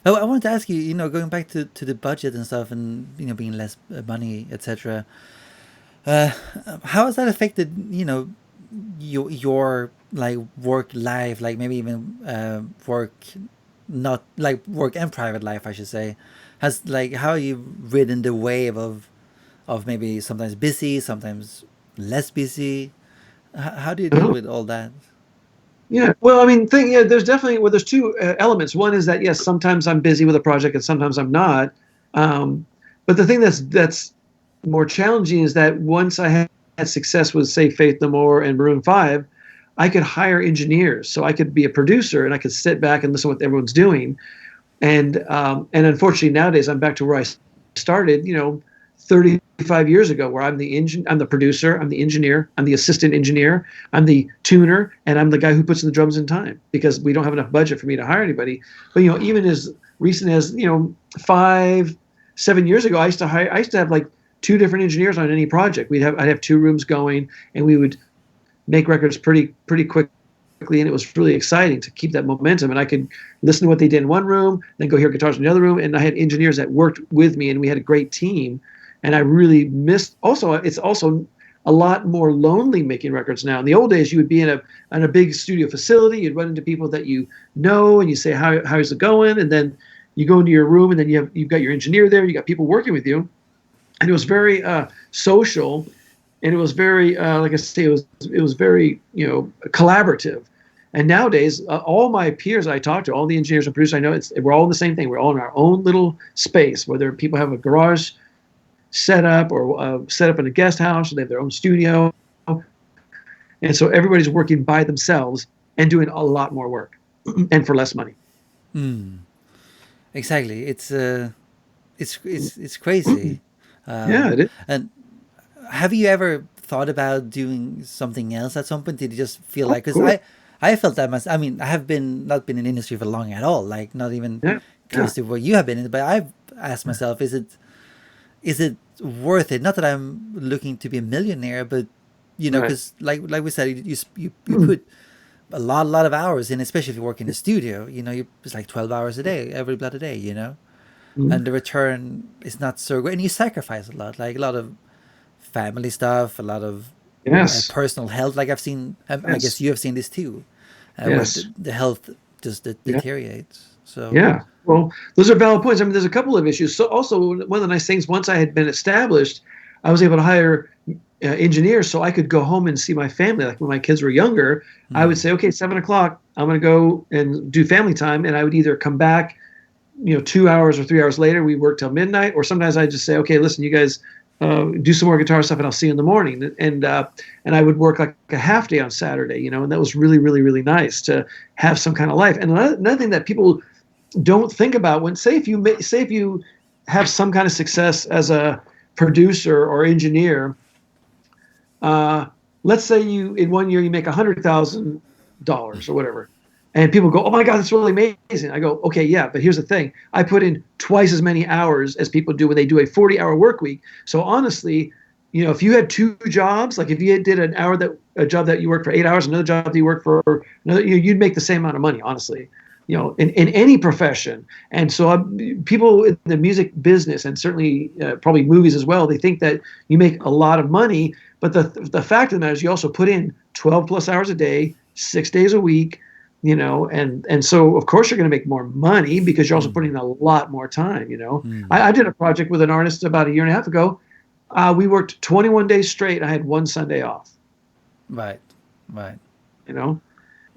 I wanted to ask you, going back to the budget and stuff, and being less money, etc. Uh, how has that affected, your like work life, like maybe even work, not like work and private life, I should say. Has like how you ridden the wave of maybe sometimes busy, sometimes less busy. How do you deal Oh, with all that? yeah. Well, I mean, there's definitely there's two elements. One is that yes, sometimes I'm busy with a project and sometimes I'm not. Um, but the thing that's more challenging is that once I had success with say Faith No More and Maroon Five, I could hire engineers, so I could be a producer and I could sit back and listen to what everyone's doing. And unfortunately nowadays I'm back to where I started, 35 years ago, where I'm the producer, I'm the engineer, I'm the assistant engineer, I'm the tuner, and I'm the guy who puts in the drums in time because we don't have enough budget for me to hire anybody. But even as recent as 5, 7 years ago, I used to have like two different engineers on any project. I'd have two rooms going, and we would make records pretty quickly, and it was really exciting to keep that momentum. And I could listen to what they did in one room, then go hear guitars in the other room, and I had engineers that worked with me, and we had a great team. And I really missed. Also, it's also a lot more lonely making records now. In the old days, you would be in a big studio facility, you'd run into people that you know, and you say how's it going, and then you go into your room, and then you've got your engineer there, you got people working with you, and it was very social, and it was very like I say, it was very collaborative. And nowadays, all my peers I talk to, all the engineers and producers I know, we're all in the same thing. We're all in our own little space, whether people have a garage set up or set up in a guest house, or they have their own studio, and so everybody's working by themselves and doing a lot more work and for less money. Mm, exactly. It's crazy. Yeah, Um, it is. and have you ever thought about doing something else at some point? Did you just feel Of like, because course. I felt that I mean, I have been not been in the industry for long at all, like not even Yeah, yeah, close to where you have been in, but I've asked myself, is it worth it? Not that I'm looking to be a millionaire, but right. because like we said, you put a lot of hours in, especially if you work in a studio. It's like 12 hours a day, every bloody day. And the return is not so great, and you sacrifice a lot, like a lot of family stuff, a lot of Yes, personal health. Like I've seen, I guess yes, you have seen this too, where yes. the health just Yeah. deteriorates. So, Yeah. Well, those are valid points. I mean, there's a couple of issues. So, also, one of the nice things, once I had been established, I was able to hire engineers so I could go home and see my family. Like when my kids were younger, I would hmm. say, okay, 7 o'clock, I'm going to go and do family time. And I would either come back, 2 hours or 3 hours later, we work till midnight, or sometimes I just say, okay, listen, you guys do some more guitar stuff, and I'll see you in the morning. And I would work like a half day on Saturday, and that was really, really, really nice to have some kind of life. And another thing that people don't think about when say if you have some kind of success as a producer or engineer, uh, let's say you in one year you make $100,000 or whatever, and people go, "Oh my God, that's really amazing." I go, "Okay, yeah, but here's the thing: I put in twice as many hours as people do when they do a 40-hour work week. So honestly, if you had two jobs, like if you did a job that you work for 8 hours, another job that you work for another, you'd make the same amount of money, honestly." In any profession. And so people in the music business, and certainly probably movies as well, they think that you make a lot of money, but the fact of the matter is you also put in 12 plus hours a day, 6 days a week, and so of course you're going to make more money because you're also putting Mm, in a lot more time. mm. I did a project with an artist about a year and a half ago. We worked 21 days straight. I had one Sunday off, Right, right. you know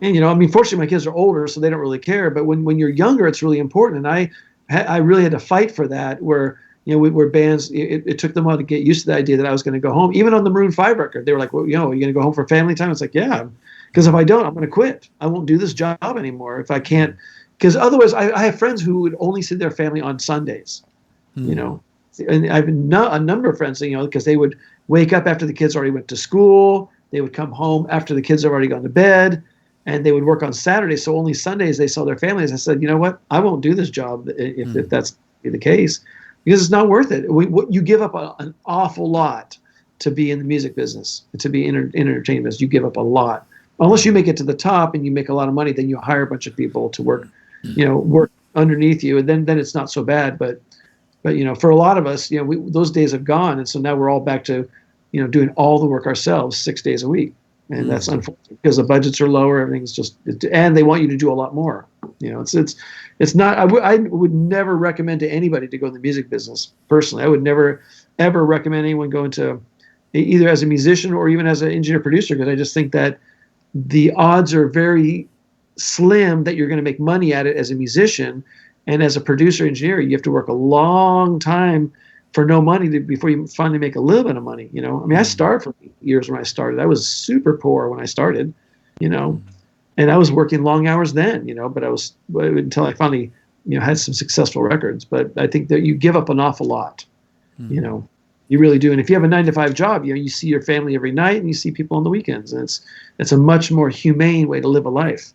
and I mean, fortunately, my kids are older, so they don't really care. But when you're younger, it's really important. And I really had to fight for that. Where where bands, it took them a while to get used to the idea that I was going to go home. Even on the Maroon Five record, they were like, "Well, are you going to go home for family time?" It's like, yeah, because if I don't, I'm going to quit. I won't do this job anymore if I can't. Mm, Because otherwise, I have friends who would only see their family on Sundays. You mm, know, and I've a number of friends, because they would wake up after the kids already went to school. They would come home after the kids have already gone to bed, and they would work on Saturdays. So only Sundays they saw their families. I said, you know what? I won't do this job if mm, that's the case, because it's not worth it. You give up an awful lot to be in the music business, to be in entertainment business. You give up a lot. Unless you mm, make it to the top and you make a lot of money, then you hire a bunch of people to work underneath you, and then it's not so bad. But for a lot of us, those days have gone, and so now we're all back to doing all the work ourselves 6 days a week, and that's unfortunate because the budgets are lower, everything's and they want you to do a lot more. It's not. I would never recommend to anybody to go in the music business personally. I would never ever recommend anyone go into either as a musician or even as an engineer producer, because I just think that the odds are very slim that you're going to make money at it as a musician. And as a producer engineer, you have to work a long time for no money before you finally make a little bit of money. I mean, I starved for years when I started. I was super poor when I started, and I was working long hours then, but until I finally, had some successful records. But I think that you give up an awful lot, you really do. And if you have a 9-to-5 job, you see your family every night and you see people on the weekends, and it's a much more humane way to live a life,